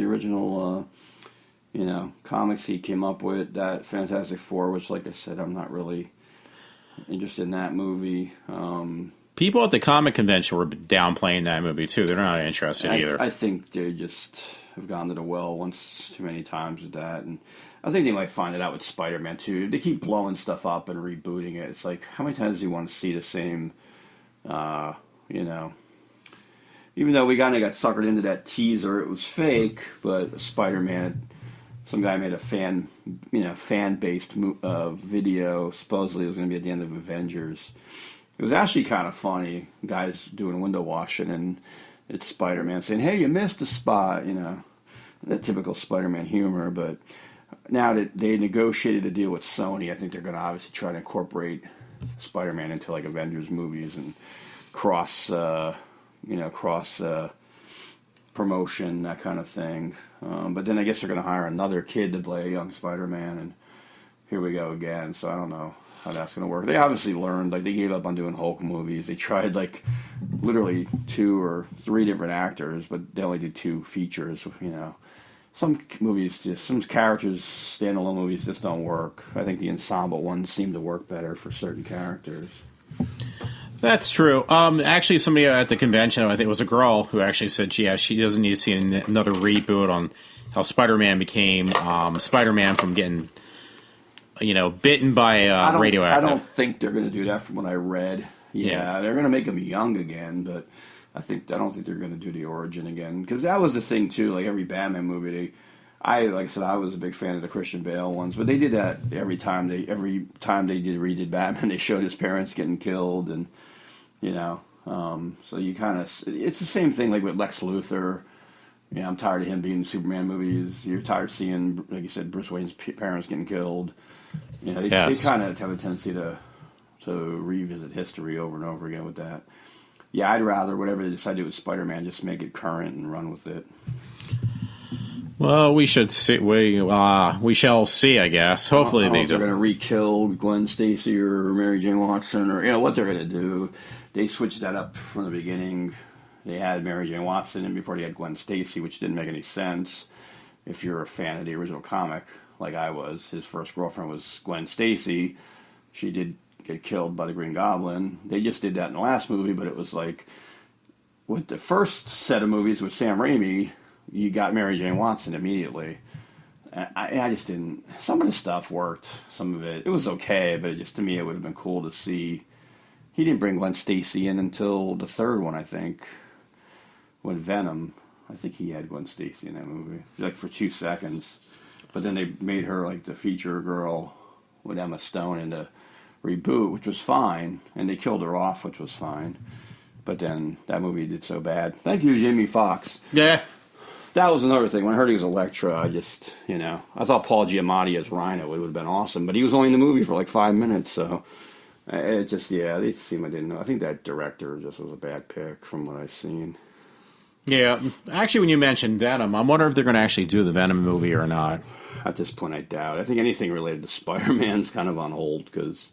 original, comics he came up with. That Fantastic Four, which, like I said, I'm not really interested in that movie. People at the comic convention were downplaying that movie, too. They're not interested either. I think they just have gone to the well once too many times with that. And I think they might find it out with Spider-Man, too. They keep blowing stuff up and rebooting it. It's like, how many times do you want to see the same, Even though we kind of got suckered into that teaser, it was fake, but Spider-Man, some guy made a fan-based video. Supposedly it was going to be at the end of Avengers. It was actually kind of funny. Guys doing window washing, and it's Spider-Man saying, "Hey, you missed a spot," that typical Spider-Man humor. But now that they negotiated a deal with Sony, I think they're going to obviously try to incorporate Spider-Man into like Avengers movies and cross promotion, that kind of thing. But then I guess they're going to hire another kid to play a young Spider-Man, and here we go again. So I don't know how that's going to work. They obviously learned, like they gave up on doing Hulk movies. They tried like literally 2 or 3 different actors, but they only did 2 features. Some movies some characters, standalone movies just don't work. I think the ensemble ones seem to work better for certain characters. That's true. Actually, somebody at the convention, I think it was a girl, who actually said, she doesn't need to see another reboot on how Spider-Man became Spider-Man from getting, bitten by radioactive. I don't think they're going to do that from what I read. Yeah, they're going to make him young again, but I don't think they're going to do the origin again. Because that was the thing, too. Like every Batman movie, like I said, I was a big fan of the Christian Bale ones, but they did that every time they redid Batman, they showed his parents getting killed, and so you kind of, it's the same thing like with Lex Luthor. I'm tired of him being in Superman movies. You're tired of seeing, like you said, Bruce Wayne's parents getting killed. They kind of have a tendency to revisit history over and over again with that. Yeah, I'd rather whatever they decide to do with Spider-Man, just make it current and run with it. Well, we should see. We shall see, I guess. Hopefully, they're going to re-kill Gwen Stacy or Mary Jane Watson, or what they're going to do. They switched that up from the beginning. They had Mary Jane Watson in before they had Gwen Stacy, which didn't make any sense. If you're a fan of the original comic, like I was, his first girlfriend was Gwen Stacy. She did get killed by the Green Goblin. They just did that in the last movie, but it was like with the first set of movies with Sam Raimi, you got Mary Jane Watson immediately. I just didn't. Some of the stuff worked. Some of it was okay, but to me, it would have been cool to see. He didn't bring Gwen Stacy in until the third one, I think. When Venom, I think he had Gwen Stacy in that movie, like for 2 seconds. But then they made her like the feature girl with Emma Stone in the reboot, which was fine, and they killed her off, which was fine. But then that movie did so bad. Thank you, Jamie Foxx. Yeah. That was another thing. When I heard he was Elektra, I thought Paul Giamatti as Rhino would have been awesome, but he was only in the movie for like 5 minutes, so they seem I didn't know. I think that director just was a bad pick from what I've seen. Yeah, actually, when you mentioned Venom, I wonder if they're going to actually do the Venom movie or not. At this point, I doubt. I think anything related to Spider-Man's kind of on hold because,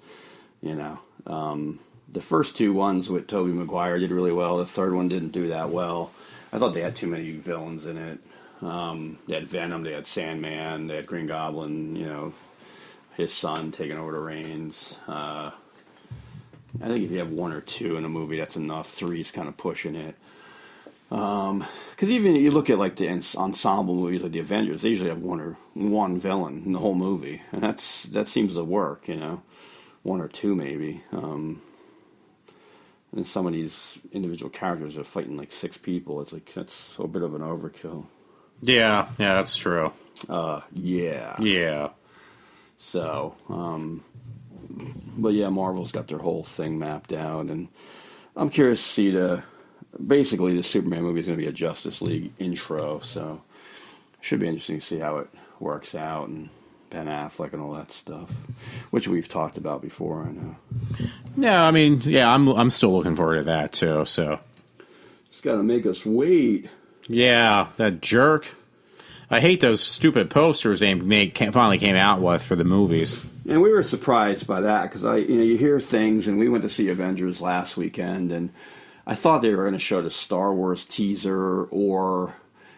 the first two ones with Tobey Maguire did really well. The third one didn't do that well. I thought they had too many villains in it. They had Venom, they had Sandman, they had Green Goblin, his son taking over the reins. I think if you have one or two in a movie, that's enough. Three's kind of pushing it. Because even you look at like the ensemble movies like the Avengers, they usually have one villain in the whole movie, and that seems to work. One or two maybe. And some of these individual characters are fighting like six people. It's like that's a bit of an overkill. Yeah, that's true. Yeah. So, but yeah, Marvel's got their whole thing mapped out, and I'm curious to see basically the Superman movie is going to be a Justice League intro, so it should be interesting to see how it works out, and Ben Affleck and all that stuff, which we've talked about before, I know. No, I mean, yeah, I'm still looking forward to that too. So it's got to make us wait. Yeah, that jerk. I hate those stupid posters they finally came out with for the movies. And we were surprised by that because you hear things, and we went to see Avengers last weekend, and I thought they were going to show the Star Wars teaser or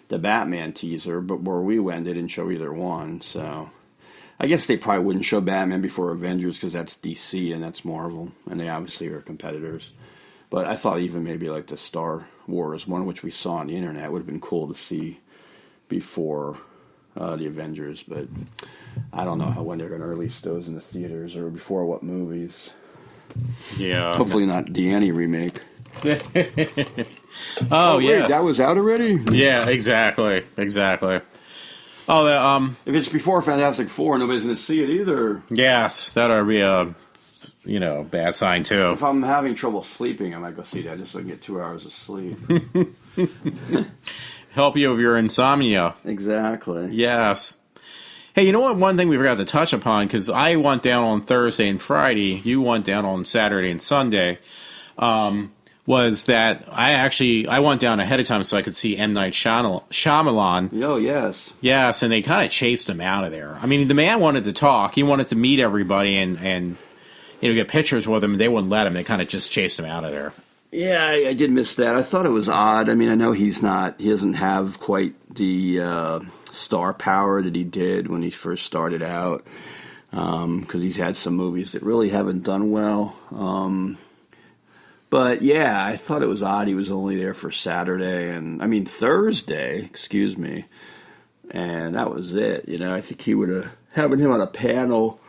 the Batman teaser, but where we went, they didn't show either one. So I guess they probably wouldn't show Batman before Avengers because that's DC and that's Marvel, and they obviously are competitors. But I thought even maybe like the Star Wars one, which we saw on the internet, would have been cool to see before the Avengers. But I don't know when they're going to release those in the theaters or before what movies. Yeah. Hopefully not the Annie remake. Oh, yeah. Wait, that was out already? Yeah, exactly. Oh, if it's before Fantastic Four, nobody's going to see it either. Yes, that would be a bad sign too. If I'm having trouble sleeping, I might go see that just so I can get 2 hours of sleep. Help you with your insomnia. Exactly. Yes. Hey, you know what? One thing we forgot to touch upon, because I went down on Thursday and Friday, you went down on Saturday and Sunday, was that I went down ahead of time so I could see M. Night Shyamalan. Oh, yes. Yes, and they kind of chased him out of there. I mean, the man wanted to talk. He wanted to meet everybody and get pictures with him. They wouldn't let him. They kind of just chased him out of there. Yeah, I did miss that. I thought it was odd. I mean, I know he doesn't have quite the star power that he did when he first started out, because he's had some movies that really haven't done well. But yeah, I thought it was odd he was only there for Thursday, excuse me, and that was it. I think he would have having him on a panel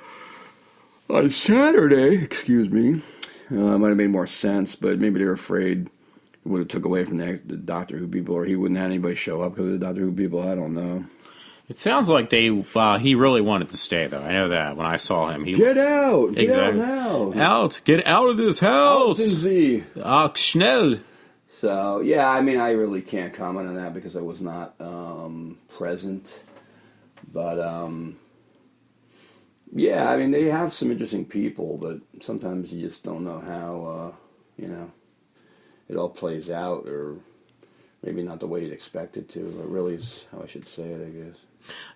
on Saturday, excuse me, might have made more sense, but maybe they were afraid it would have took away from the Doctor Who people, or he wouldn't have anybody show up because of the Doctor Who people. I don't know. It sounds like he really wanted to stay, though. I know that when I saw him. Get out! Get exactly. out now! Get out of this house! Schnell! So, yeah, I mean, I really can't comment on that because I was not present. But, yeah, I mean, they have some interesting people, but sometimes you just don't know how, it all plays out, or maybe not the way you'd expect it to. But really is how I should say it, I guess.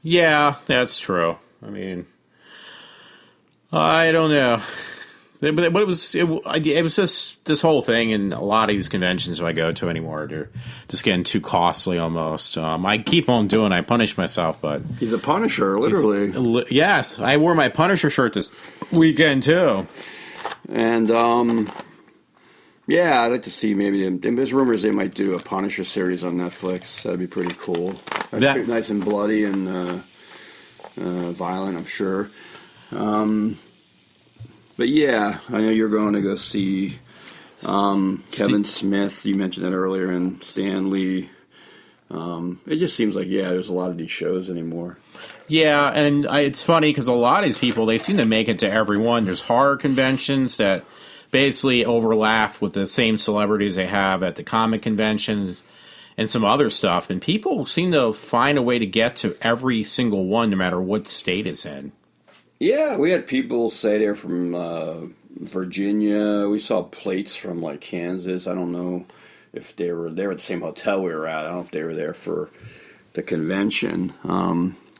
Yeah, that's true. I mean, I don't know. But it was just this whole thing, and a lot of these conventions I go to anymore, they're just getting too costly almost. I keep on doing. I punish myself, but he's a Punisher, literally. Yes, I wore my Punisher shirt this weekend too. And yeah, I'd like to see maybe there's rumors they might do a Punisher series on Netflix. That'd be pretty cool. Pretty nice and bloody and violent, I'm sure. But yeah, I know you're going to go see Kevin Smith. You mentioned that earlier, and Stan Lee. It just seems like, there's a lot of these shows anymore. Yeah, and it's funny because a lot of these people, they seem to make it to every one. There's horror conventions that basically overlap with the same celebrities they have at the comic conventions and some other stuff. And people seem to find a way to get to every single one, no matter what state it's in. Yeah, we had people say they're from Virginia. We saw plates from, like, Kansas. I don't know if they were there at the same hotel we were at. I don't know if they were there for the convention.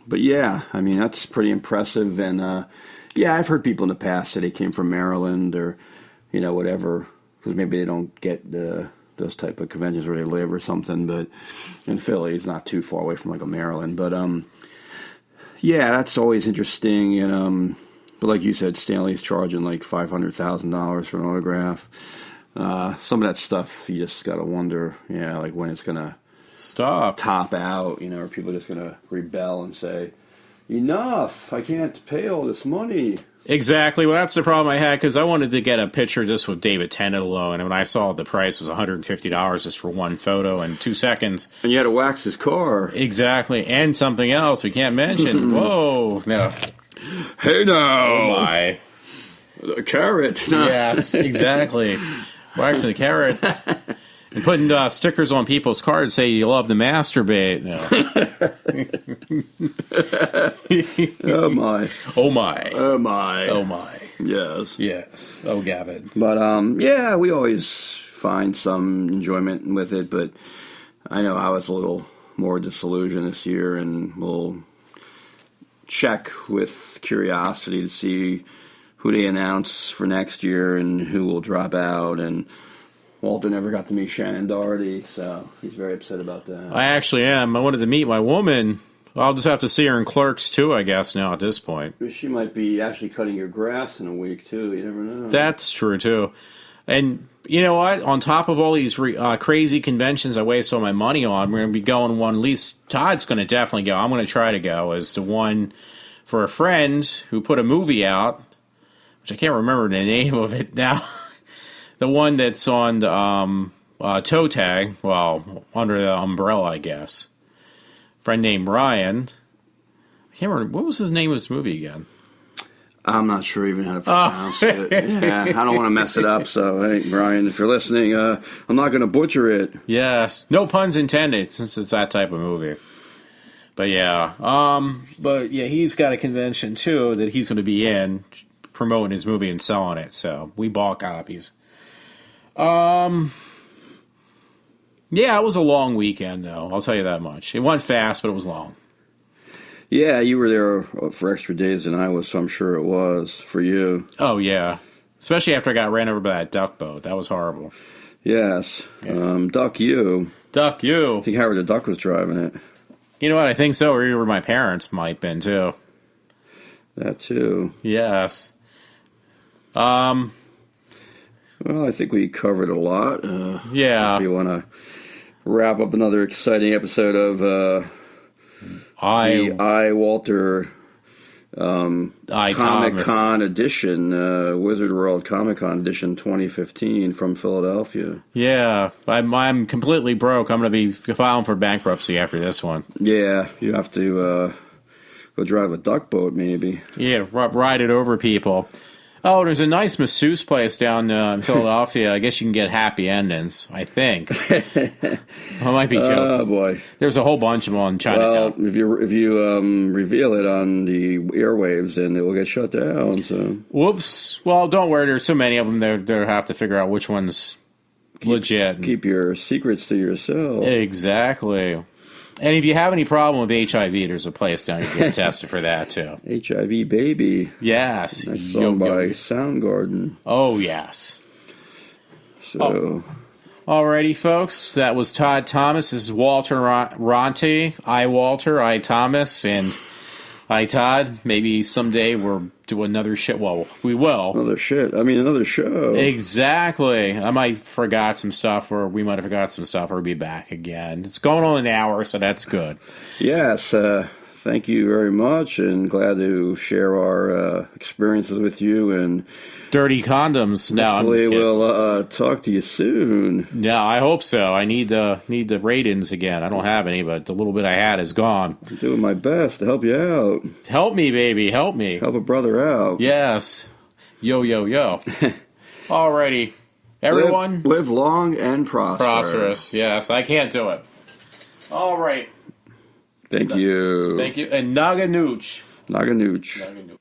But yeah, I mean, that's pretty impressive. And yeah, I've heard people in the past say they came from Maryland or, whatever, because maybe they don't get those type of conventions where they live or something. But in Philly, it's not too far away from like a Maryland. But yeah, that's always interesting. And but like you said, Stanley's charging like $500,000 for an autograph. Some of that stuff you just gotta wonder, like when it's gonna top out, or people are just gonna rebel and say, enough, I can't pay all this money. Exactly. Well, that's the problem I had, because I wanted to get a picture just with David Tennant alone, and when I saw the price was $150 just for one photo and 2 seconds. And you had to wax his car. Exactly. And something else we can't mention. Whoa. No. Hey now. Oh my. A carrot. Yes, exactly. Waxing the carrot. And putting stickers on people's cards say you love to masturbate. No. Oh my. Oh my. Oh my. Oh my. Yes. Yes. Oh Gavin. But yeah, we always find some enjoyment with it, but I know I was a little more disillusioned this year, and we'll check with curiosity to see who they announce for next year and who will drop out. And Walter never got to meet Shannon Doherty, so he's very upset about that. I actually am. I wanted to meet my woman. I'll just have to see her in Clerks, too, I guess, now at this point. She might be actually cutting your grass in a week, too. You never know. That's true, too. And you know what? On top of all these crazy conventions I waste all my money on, we're going to be going one. At least Todd's going to definitely go. I'm going to try to go. Is the one for a friend who put a movie out, which I can't remember the name of it now. The one that's on the toe tag, well, under the umbrella, I guess. A friend named Ryan. I can't remember. What was his name of this movie again? I'm not sure even how to pronounce it. Yeah, I don't want to mess it up, so, hey, Brian, if you're listening, I'm not going to butcher it. Yes. No puns intended, since it's that type of movie. But yeah. He's got a convention, too, that he's going to be in, promoting his movie and selling it, so we bought copies. Yeah, it was a long weekend, though. I'll tell you that much. It went fast, but it was long. Yeah, you were there for extra days than I was, so I'm sure it was for you. Oh, yeah. Especially after I got ran over by that duck boat. That was horrible. Yes. Yeah. Duck you. Duck you. I think Howard the Duck was driving it. You know what? I think so. Or even my parents might have been, too. That, too. Yes. Well, I think we covered a lot. Yeah. If you want to wrap up another exciting episode of the iWalter Comic-Con edition, Wizard World Comic-Con edition 2015 from Philadelphia. Yeah. I'm completely broke. I'm going to be filing for bankruptcy after this one. Yeah. You have to go drive a duck boat, maybe. Yeah, ride it over people. Oh, there's a nice masseuse place down in Philadelphia. I guess you can get happy endings, I think. I might be joking. Oh, boy. There's a whole bunch of them on Chinatown. Well, if you reveal it on the airwaves, then it will get shut down. So. Whoops. Well, don't worry. There's so many of them. They'll have to figure out which one's legit. Keep your secrets to yourself. Exactly. And if you have any problem with HIV, there's a place down here you can test it for that, too. HIV Baby. Yes. That's sung by Soundgarden. Oh, yes. So. Alrighty, folks. That was Todd Thomas. This is Walter Ronte. iWalter, Thomas, and iTodd. Maybe someday we'll do another show. Well, we will. Another show. Exactly. I might forgot some stuff, or we might have forgot some stuff, or be back again. It's going on an hour, so that's good. Yes. Thank you very much, and glad to share our experiences with you. And dirty condoms. No, hopefully we'll talk to you soon. Yeah, I hope so. I need the ratings again. I don't have any, but the little bit I had is gone. I'm doing my best to help you out. Help me, baby. Help me. Help a brother out. Yes. Yo, yo, yo. Alrighty. Everyone. Live long and prosperous. Yes. I can't do it. All right. Thank you. Thank you. And Naganooch. Naganooch.